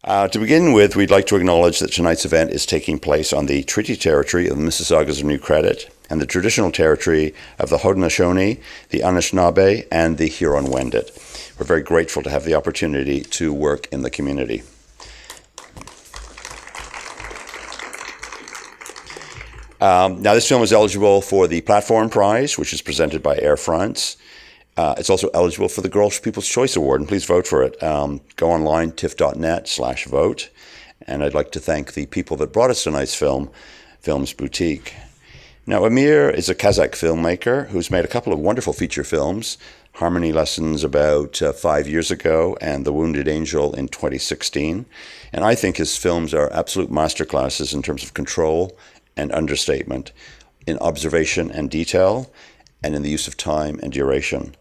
To begin with, we'd like to acknowledge that tonight's event is taking place on the treaty territory of the Mississaugas of New Credit and the traditional territory of the Haudenosaunee, the Anishinaabe, and the Huron-Wendat. We're very grateful to have the opportunity to work in the community. Now, this film is eligible for the Platform Prize, which is presented by Air France. It's also eligible for the Girls' People's Choice Award, and please vote for it. Go online, tiff.net/vote. And I'd like to thank the people that brought us tonight's film, Films Boutique. Now, Emir is a Kazakh filmmaker who's made a couple of wonderful feature films, Harmony Lessons about 5 years ago and The Wounded Angel in 2016. And I think his films are absolute masterclasses in terms of control and understatement, in observation and detail, and in the use of time and duration.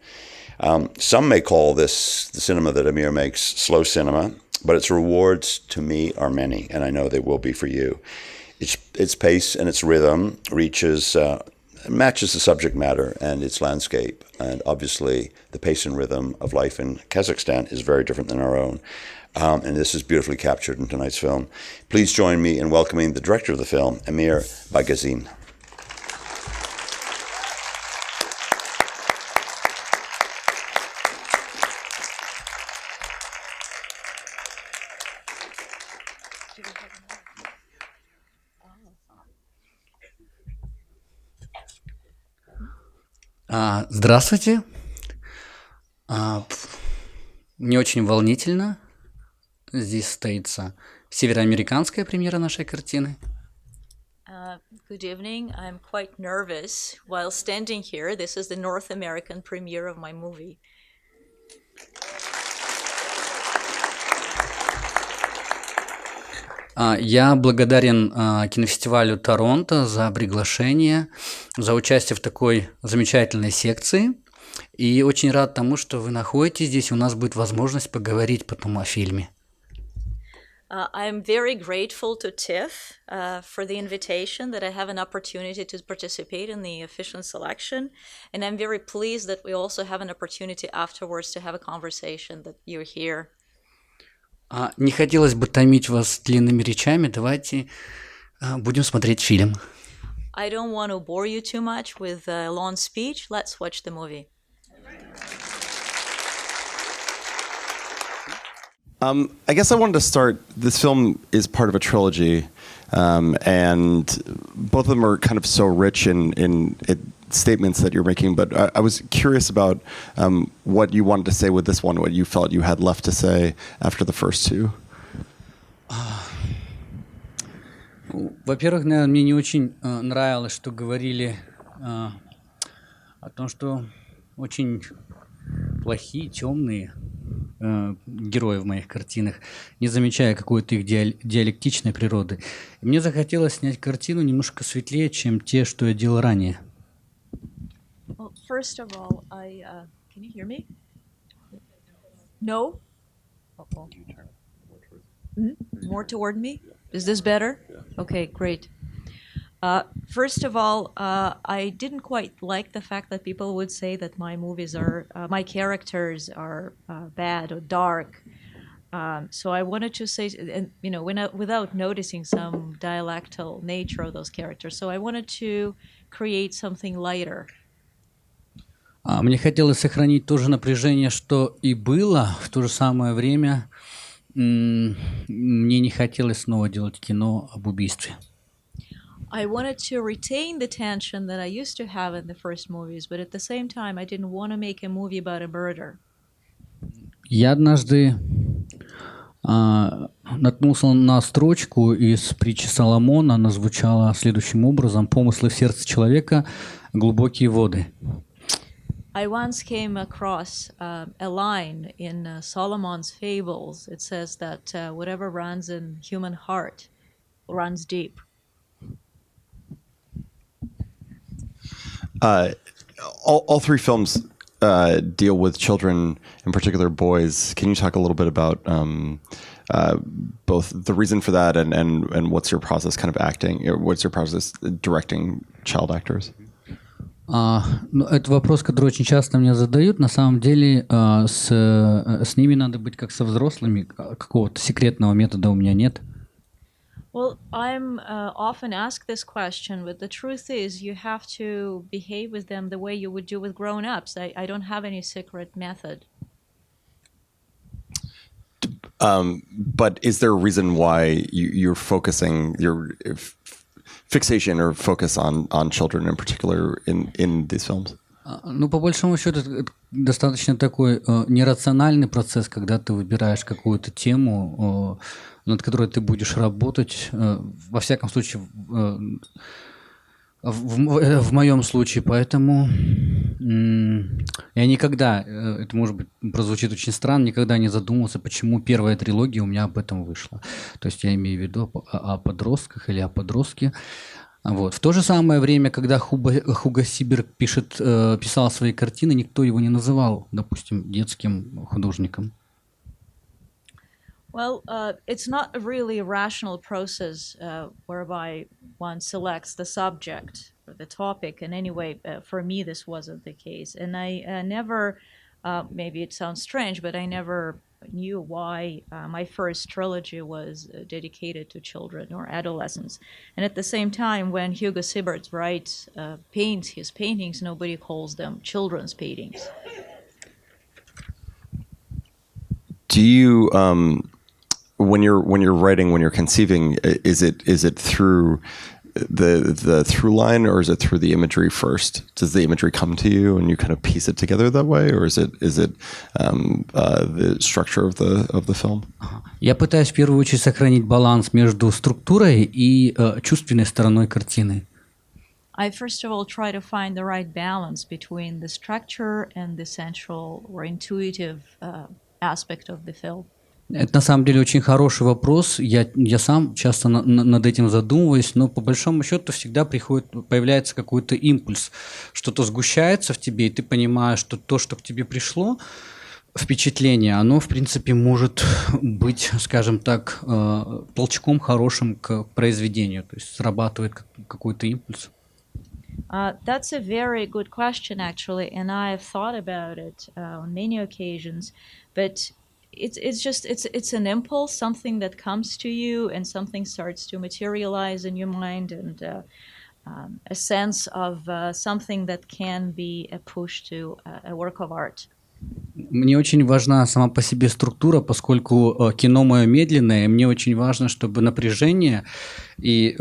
Some may call this, the cinema that Emir makes, slow cinema, but its rewards to me are many, and I know they will be for you. Its pace and its rhythm matches the subject matter and its landscape, and obviously the pace and rhythm of life in Kazakhstan is very different than our own. And this is beautifully captured in tonight's film. Please join me in welcoming the director of the film, Emir Baigazin. Здравствуйте. Мне очень волнительно. Здесь состоится североамериканская премьера нашей картины. Good evening. I'm quite nervous while standing here. This is the North American premiere of my movie. Я благодарен кинофестивалю Торонто за приглашение, за участие в такой замечательной секции. И очень рад тому, что вы находитесь здесь, у нас будет возможность поговорить потом о фильме. I'm very grateful to TIFF for the invitation, that I have an opportunity to participate in the official selection. And I'm very pleased that we also have an opportunity afterwards to have a conversation, that you're here. Не хотелось бы томить вас длинными речами, давайте будем смотреть фильм. I don't want to bore you too much with a long speech. Let's watch the movie. I guess I wanted to start, this film is part of a trilogy, and both of them are kind of so rich in statements that you're making, but I was curious about what you wanted to say with this one, what you felt you had left to say after the first two. Во-первых, наверное, мне не очень нравилось, что говорили о том, что очень плохие, темные герои в моих картинах, не замечая какой-то их диалектичной природы. И мне захотелось снять картину немножко светлее, чем те, что я делал ранее. Well, first of all, can you hear me? No? Uh-oh. More toward me? Is this better? Okay, great. First of all, I didn't quite like the fact that people would say that my movies are, my characters are bad or dark. So I wanted to say, and without noticing some dialectal nature of those characters. So I wanted to create something lighter. Мне хотелось сохранить то же напряжение, что и было. В то же самое время мне не хотелось снова делать кино об убийстве. I wanted to retain the tension that I used to have in the first movies, but at the same time, I didn't want to make a movie about a murder. Я однажды наткнулся на строчку из притчи Соломона. Она звучала следующим образом: «Помыслы в сердце человека — глубокие воды». I once came across a line in Solomon's Fables. It says that whatever runs in human heart runs deep. All three films deal with children, in particular boys. Can you talk a little bit about both the reason for that and what's your process kind of acting? What's your process directing child actors? Ну, это вопрос, который очень часто мне задают. На самом деле с ними надо быть как со взрослыми. Какого-то секретного метода у меня нет. Well, I'm often asked this question, but the truth is you have to behave with them the way you would do with grown-ups. I don't have any secret method. But is there a reason why you're focusing your fixation or focus on children in particular in these films? Ну, по большому счету, это достаточно такой нерациональный процесс, когда ты выбираешь какую-то тему, над которой ты будешь работать. Во всяком случае, в моем случае, поэтому я никогда, это может быть прозвучит очень странно, никогда не задумывался, почему первая трилогия у меня об этом вышла. То есть я имею в виду о подростках или о подростке. Вот. В то же самое время, когда Хуго Сиберг писал свои картины, никто его не называл, допустим, детским художником. Well, it's not really a rational process whereby one selects the subject or the topic. And anyway, for me, this wasn't the case. And I never, maybe it sounds strange, but I never knew why my first trilogy was dedicated to children or adolescents. And at the same time, when Hugo Siebert paints his paintings, nobody calls them children's paintings. Do you when you're writing, when you're conceiving, is it through the through line, or is it through the imagery first? Does the imagery come to you and you kind of piece it together that way, or is it the structure of the film? Я пытаюсь в первую очередь сохранить баланс между структурой и чувственной стороной картины. I first of all try to find the right balance between the structure and the sensual or intuitive aspect of the film. Это на самом деле очень хороший вопрос. Я сам часто над этим задумываюсь, но по большому счету всегда появляется какой-то импульс. Что-то сгущается в тебе, и ты понимаешь, что то, что к тебе пришло, впечатление, оно, в принципе, может быть, скажем так, толчком хорошим к произведению. То есть срабатывает какой-то импульс. That's a very good question, actually, and I've thought about it on many occasions, but it's an impulse, something that comes to you, and something starts to materialize in your mind, and a sense of something that can be a push to a work of art. Мне очень важна сама по себе структура, поскольку кино мое медленное, и мне очень важно, чтобы напряжение и,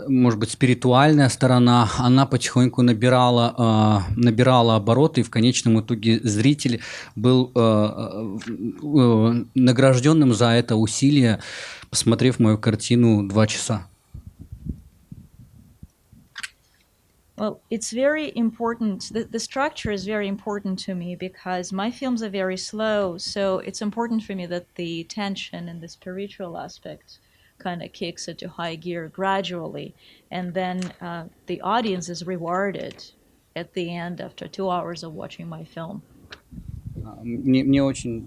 может быть, спиритуальная сторона, она потихоньку набирала обороты, и в конечном итоге зритель был награжденным за это усилие, посмотрев мою картину 2 часа. Well, it's very important. The structure is very important to me because my films are very slow. So it's important for me that the tension and the spiritual aspect kind of kicks into high gear gradually. And then the audience is rewarded at the end after 2 hours of watching my film. Мне очень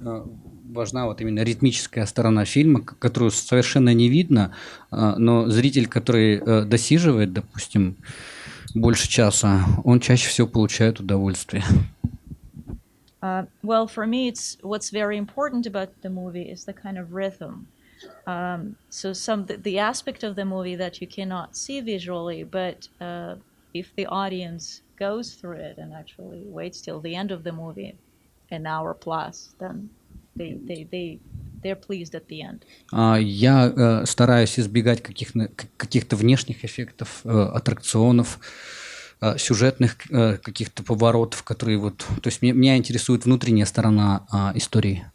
важна вот именно ритмическая сторона фильма, которую совершенно не видно, но зритель, который досиживает, допустим, больше часа, он чаще всего получает удовольствие. Well, for me, what's very important about the movie is the kind of rhythm. So the aspect of the movie that you cannot see visually, but if the audience goes through it and actually waits till the end of the movie, an hour plus, then they're pleased at the end. Я стараюсь избегать каких-то внешних эффектов, аттракционов, сюжетных каких-то поворотов, которые вот... То есть меня интересует внутренняя сторона истории.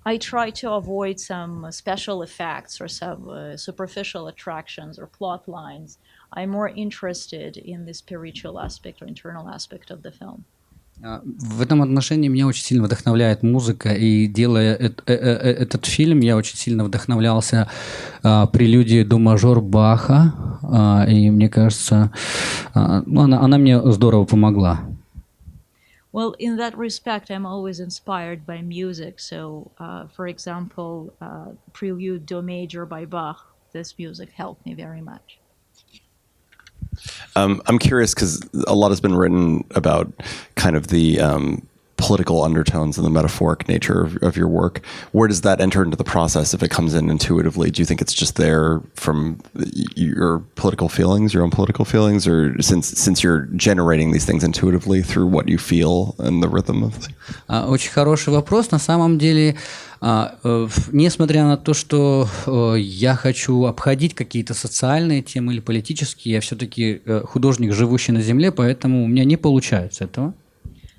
I try to avoid some special effects or some superficial attractions or plot lines. I'm more interested in the spiritual aspect or internal aspect of the film. В этом отношении меня очень сильно вдохновляет музыка, и делая этот фильм, я очень сильно вдохновлялся прелюдией до мажор Баха, и мне кажется, она мне здорово помогла. Well, in that respect, I'm always inspired by music. So, for example, Prelude Do Major by Bach, this music helped me very much. I'm curious because a lot has been written about kind of the political undertones and the metaphoric nature of your work. Where does that enter into the process if it comes in intuitively? Do you think it's just there from your political feelings, your own political feelings, or since you're generating these things intuitively through what you feel and the rhythm of things? Очень хороший вопрос. На самом деле, несмотря на то, что я хочу обходить какие-то социальные темы или политические, я все-таки художник, живущий на Земле, поэтому у меня не получается этого.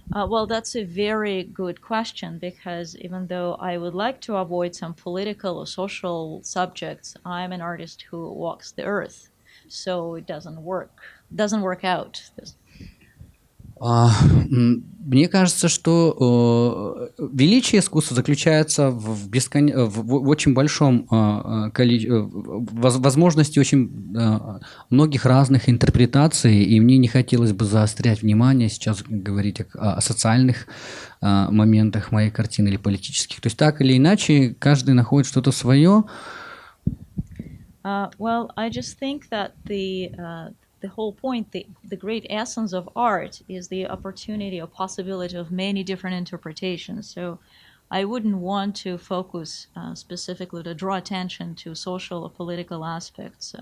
Well, that's a very good question because even though I would like to avoid some political or social subjects, I'm an artist who walks the earth, so it doesn't work out. Мне кажется, что величие искусства заключается в очень большом возможности очень многих разных интерпретаций, и мне не хотелось бы заострять внимание сейчас говорить о социальных моментах моей картины или политических. То есть так или иначе каждый находит что-то свое. Well, I just think that the whole point, the great essence of art is the opportunity or possibility of many different interpretations. So I wouldn't want to focus specifically to draw attention to social or political aspects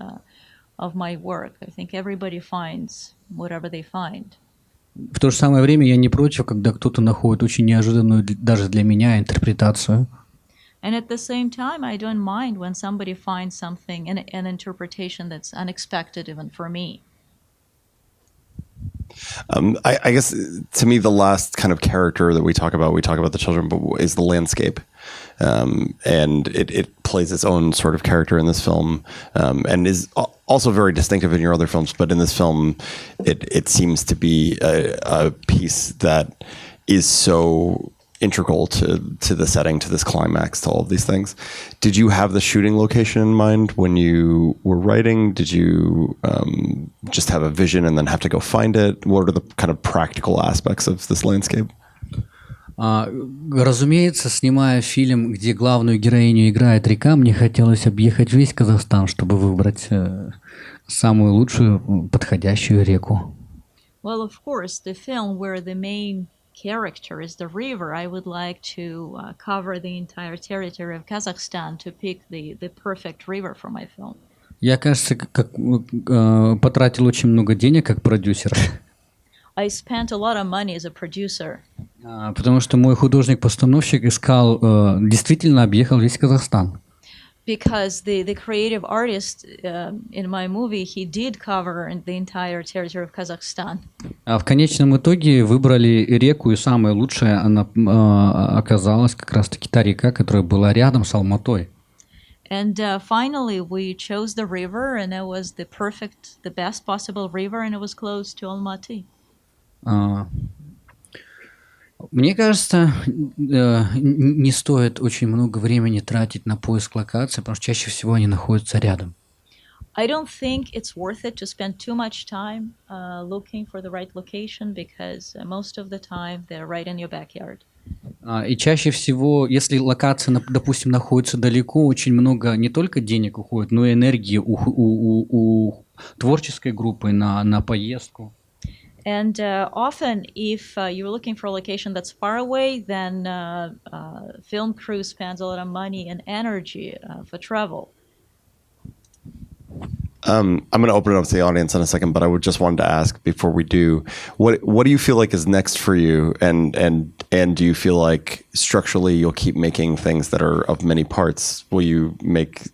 of my work. I think everybody finds whatever they find. В то же самое время я не против, когда кто-то находит очень неожиданную даже для меня интерпретацию. And at the same time, I don't mind when somebody finds something, an interpretation that's unexpected even for me. I guess to me, the last kind of character that we talk about the children, but is the landscape. And it plays its own sort of character in this film, and is also very distinctive in your other films. But in this film, it seems to be a piece that is so integral to the setting, to this climax, to all of these things. Did you have the shooting location in mind when you were writing? Did you just have a vision and then have to go find it? What are the kind of practical aspects of this landscape? Разумеется, снимая фильм, где главную героиню играет река, мне хотелось объехать весь Казахстан, чтобы выбрать самую лучшую, подходящую реку. Well, of course, the film where the main character is the river, I would like to cover the entire territory of Kazakhstan to pick the perfect river for my film. Я, кажется, потратил очень много денег как продюсер. I spent a lot of money as a producer. Потому что мой художник-постановщик искал, действительно объехал весь Казахстан. Because the creative artist in my movie, he did cover the entire territory of Kazakhstan. А в конечном итоге выбрали реку, и самая лучшая она оказалась как раз-таки та река, которая была рядом с Алматой. And finally, we chose the river, and it was the best possible river, and it was close to Almaty. Мне кажется, не стоит очень много времени тратить на поиск локации, потому что чаще всего они находятся рядом. I don't think it's worth it to spend too much time looking for the right location because most of the time they're right in your backyard. И чаще всего, если локация, допустим, находится далеко, очень много не только денег уходит, но и энергии у творческой группы на поездку. And often, if you're looking for a location that's far away, then film crew spends a lot of money and energy for travel. I'm going to open it up to the audience in a second, but I would just wanted to ask before we do, what do you feel like is next for you, and do you feel like structurally you'll keep making things that are of many parts? Will you make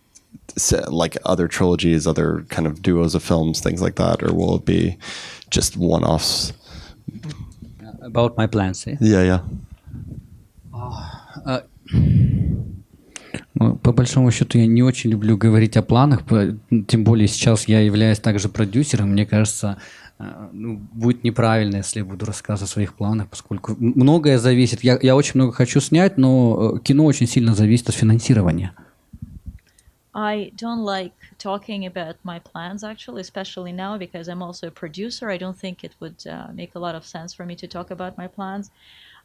like other trilogies, other kind of duos of films, things like that, or will it be just one-offs? About my plans, yeah? Yeah. По большому счету, я не очень люблю говорить о планах, тем более сейчас я являюсь также продюсером. Мне кажется, будет неправильно, если я буду рассказывать о своих планах, поскольку многое зависит. Я очень много хочу снять, но кино очень сильно зависит от финансирования. I don't like talking about my plans, actually, especially now because I'm also a producer. I don't think it would make a lot of sense for me to talk about my plans.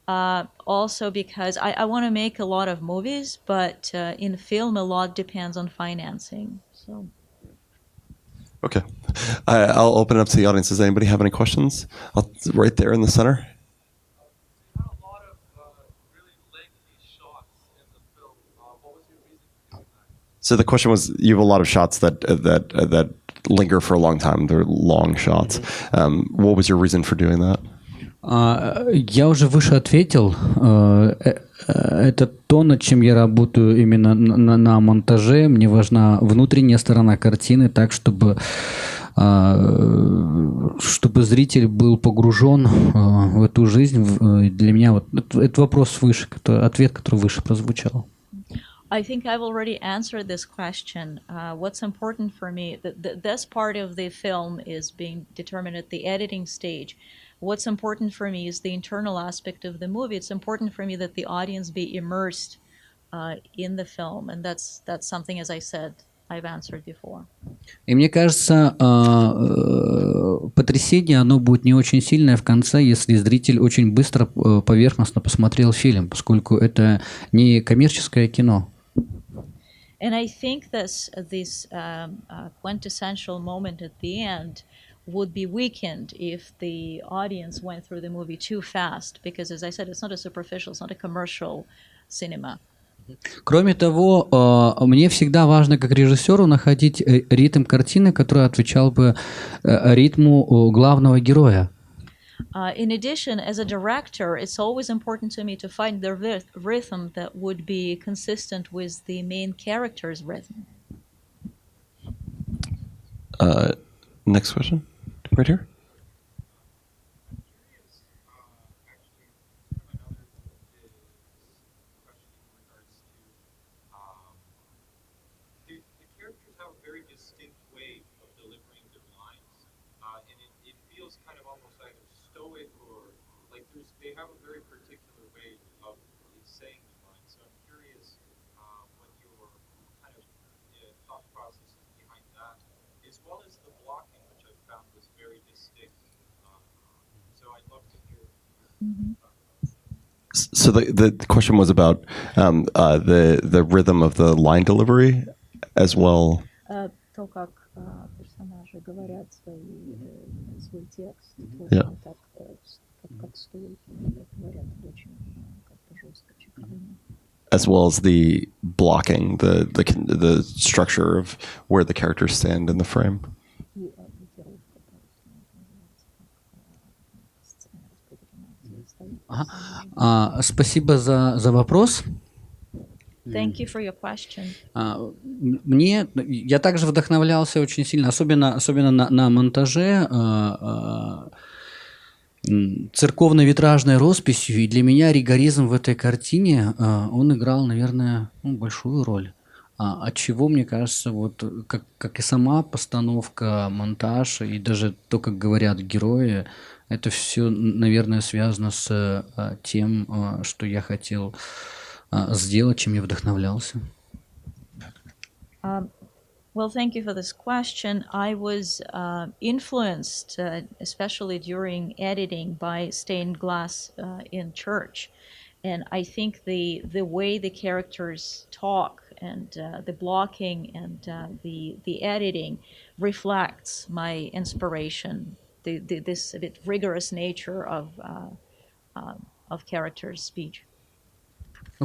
Also because I want to make a lot of movies, but in film a lot depends on financing. So. Okay. I'll open it up to the audience. Does anybody have any questions? Right there in the center. You had a lot of really lengthy shots in the film. What was your reason for doing that? So the question was, you have a lot of shots that linger for a long time. They're long shots. What was your reason for doing that? Я уже выше ответил. Это то, над чем я работаю именно на монтаже. Мне важна внутренняя сторона картины, так чтобы зритель был погружен в эту жизнь. Для меня вот это вопрос выше, ответ, который выше прозвучал. I think I've already answered this question. What's important for me, this part of the film is being determined at the editing stage. What's important for me is the internal aspect of the movie. It's important for me that the audience be immersed in the film, and that's something, as I said, I've answered before. И мне кажется, потрясение, оно будет не очень сильное в конце, если зритель очень быстро, поверхностно посмотрел фильм, поскольку это не коммерческое кино. And I think this quintessential moment at the end would be weakened if the audience went through the movie too fast, because, as I said, it's not a superficial, it's not a commercial cinema. Кроме того, мне всегда важно как режиссеру находить ритм картины, который отвечал бы ритму главного героя. In addition, as a director, it's always important to me to find the rhythm that would be consistent with the main character's rhythm. Next question. Right here. The characters have a very distinct way of delivering their lines, and it feels kind of almost either stoic or like they have a very particular way of saying the lines. So I'm curious what your kind of thought process is behind that, as well as the blocking, which I found was very distinct. So I'd love to hear. So the question was about the rhythm of the line delivery, as well. То, как персонажи говорят свой текст, Yeah. как стоит, говорят очень как-то жестко, чеканно. As well as the blocking, the structure of where the characters stand in the frame. Спасибо за вопрос. Thank you for your question. Я также вдохновлялся очень сильно, особенно на монтаже церковно-витражной росписью, и для меня ригоризм в этой картине, он играл, наверное, большую роль. Отчего, мне кажется, вот как и сама постановка, монтаж, и даже то, как говорят герои, это все, наверное, связано с тем, что я хотел сделать, чем я вдохновлялся. Well, thank you for this question. I was influenced, especially during editing, by stained glass in church. And I think the way the characters talk and the blocking and the editing reflects my inspiration, this a bit rigorous nature of characters' speech.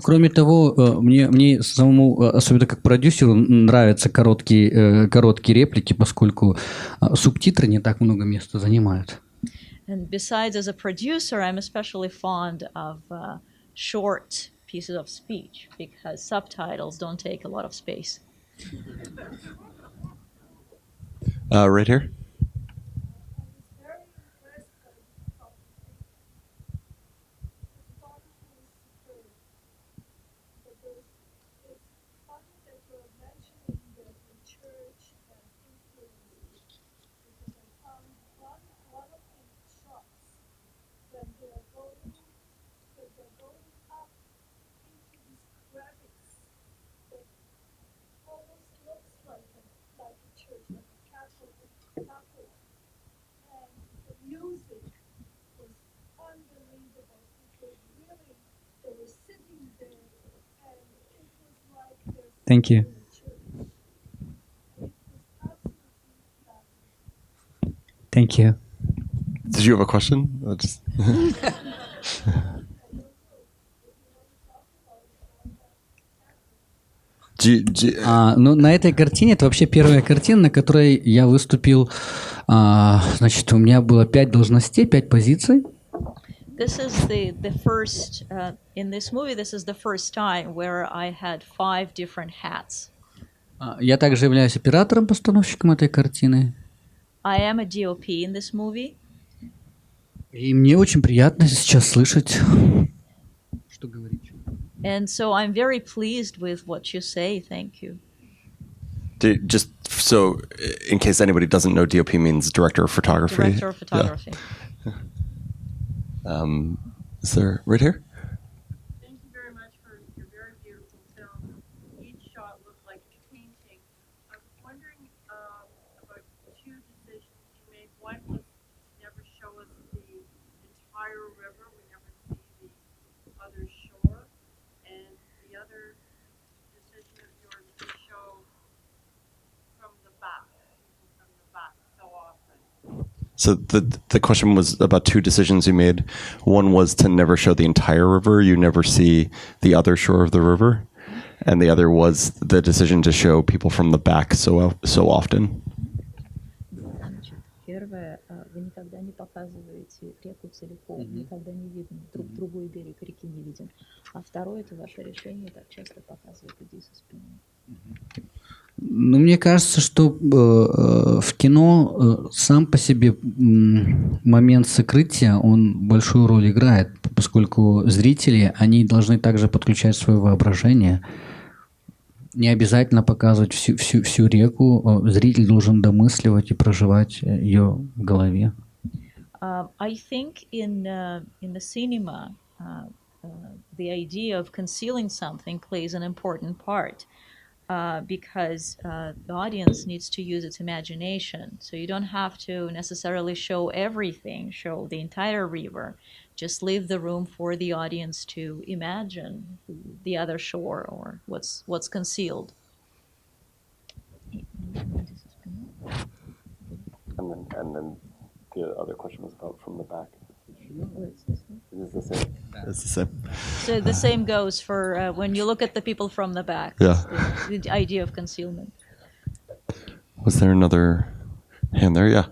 Кроме того, мне самому, особенно как продюсеру, нравятся короткие реплики, поскольку субтитры не так много места занимают. And besides, as a producer, I'm especially fond of short pieces of speech because subtitles don't take a lot of space. Right here. Thank you. Thank you. Did you have a question? Ну, на этой картине, это вообще первая картина, на которой я выступил. Значит, у меня было 5 должностей, 5 позиций. This is the first in this movie. This is the first time where I had 5 different hats. Я также являюсь оператором-постановщиком этой картины. I am a DOP in this movie. И мне очень приятно сейчас слышать, что говорить. And so I'm very pleased with what you say. Thank you. Just so, in case anybody doesn't know, DOP means director of photography. Director of photography. Yeah. Is there right here? Thank you very much for your very beautiful film. Each shot looked like a painting. I was wondering about 2 decisions you made. One was to never show us the entire river. We never see the other shore. And the other decision of yours to show from the back so often. So the question was about 2 decisions you made. One was to never show the entire river. You never see the other shore of the river. And the other was the decision to show people from the back so often. Значит, первое, вы никогда не показываете реку целиком, никогда не видно, другой берег реки не виден. А второе, это ваше решение так часто показывать людей со спины. Ну, мне кажется, что в кино сам по себе момент сокрытия, он большую роль играет, поскольку зрители, они должны также подключать свое воображение. Не обязательно показывать всю реку, зритель должен домысливать и проживать ее в голове. I think in the cinema, the idea of concealing something plays an important part. Because the audience needs to use its imagination. So you don't have to necessarily show everything, show the entire river. Just leave the room for the audience to imagine the other shore or what's concealed. And then the other question was about from the back. It's the same. It's the same. So the same goes for when you look at the people from the back. Yeah. The idea of concealment. Was there another hand there? Yeah.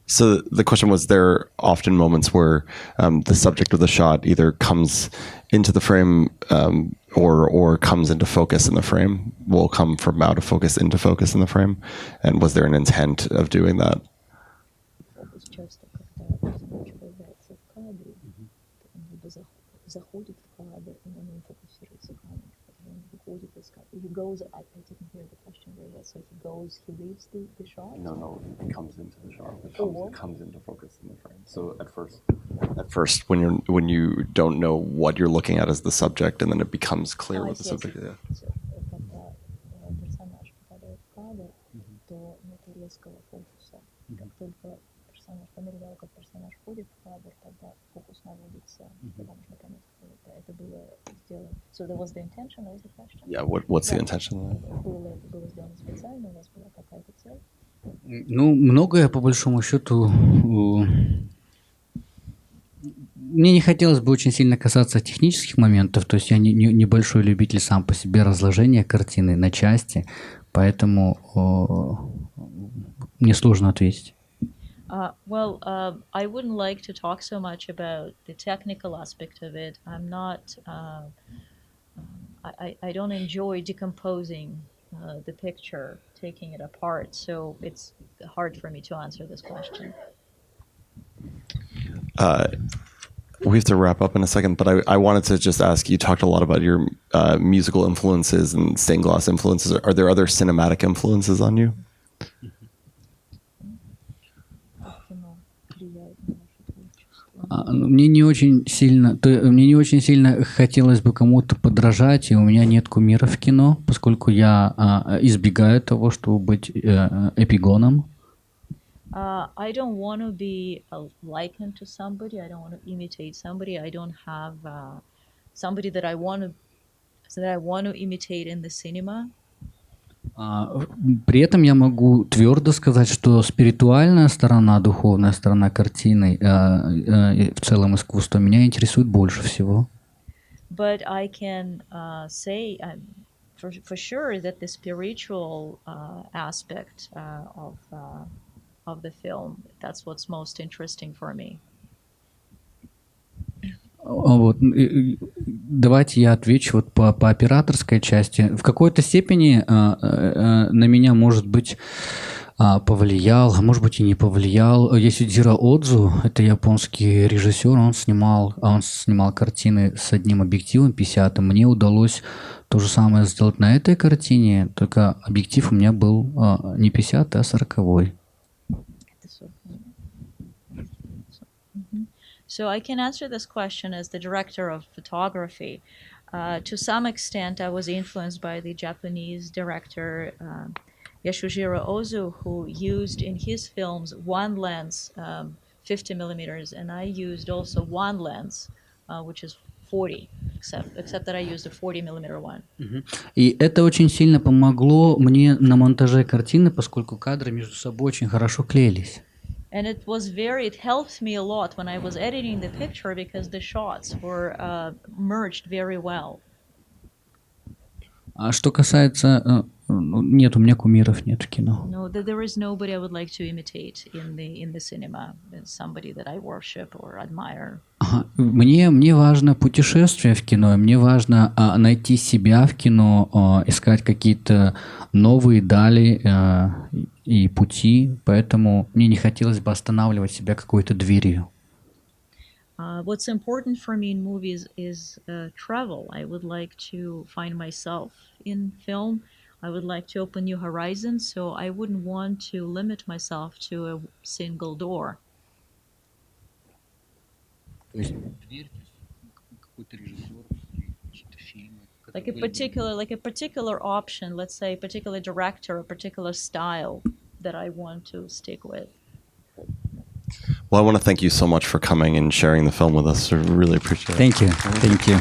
So the question was, there are often moments where the subject of the shot either comes into the frame or comes into focus in the frame, will come from out of focus into focus in the frame. And was there an intent of doing that? He goes, I didn't hear the question very well. So he goes, he leaves the shot? No, it comes into the shot. It comes into focus in the frame. So at first, when you don't know what you're looking at as the subject, and then it becomes clear what the subject is. Когда персонаж попадает в кадр, то нет резкого фокуса. Как только персонаж, по мере того, как персонаж входит в кадр, тогда фокус наводится, когда можно понять, кто это. Это было сделано. So that was the intention, that was the question? Yeah, what's the intention? Было сделано специально, у вас была какая-то цель? Ну, многое, по большому счету, мне не хотелось бы очень сильно касаться технических моментов, то есть я небольшой любитель сам по себе разложения картины на части, поэтому мне сложно ответить. Well, I wouldn't like to talk so much about the technical aspect of it. I'm not, I don't enjoy decomposing the picture, taking it apart, so it's hard for me to answer this question. We have to wrap up in a second, but I wanted to just ask, you talked a lot about your musical influences and stained glass influences. Are there other cinematic influences on you? мне не очень сильно хотелось бы кому-то подражать, и у меня нет кумира в кино, поскольку я избегаю того, чтобы быть эпигоном. I don't want to be likened to somebody. I don't want to imitate somebody. I don't have somebody that I want to imitate in the cinema. При этом я могу твердо сказать, что спиритуальная сторона, духовная сторона картины, и в целом искусства меня интересует больше всего. But I can say for sure that the spiritual aspect of the film, that's what's most interesting for me. Вот. Давайте я отвечу вот по операторской части. В какой-то степени на меня, может быть, повлиял, а может быть и не повлиял Ясудзиро Одзу. Это японский режиссер, он снимал картины с одним объективом 50. Мне удалось то же самое сделать на этой картине, только объектив у меня был не 50, а 40. So I can answer this question as the director of photography. To some extent, I was influenced by the Japanese director Yasujiro Ozu, who used in his films one lens, 50 millimeters, and I used also one lens, which is 40, except that I used a 40 millimeter one. И это очень сильно помогло мне на монтаже картины, поскольку кадры между собой очень хорошо клеились. And it helped me a lot when I was editing the picture because the shots were merged very well. А что касается... Нет, у меня кумиров нет в кино. No, there is nobody I would like to imitate in the cinema. Somebody that I worship or admire. Мне важно путешествие в кино, мне важно найти себя в кино, искать какие-то новые дали и пути, поэтому мне не хотелось бы останавливать себя какой-то дверью. What's important for me in movies is travel. I would like to find myself in film. I would like to open new horizons, so I wouldn't want to limit myself to a single door. Like a particular option, let's say a particular director, a particular style that I want to stick with. Well, I want to thank you so much for coming and sharing the film with us. I really appreciate it. Thank you.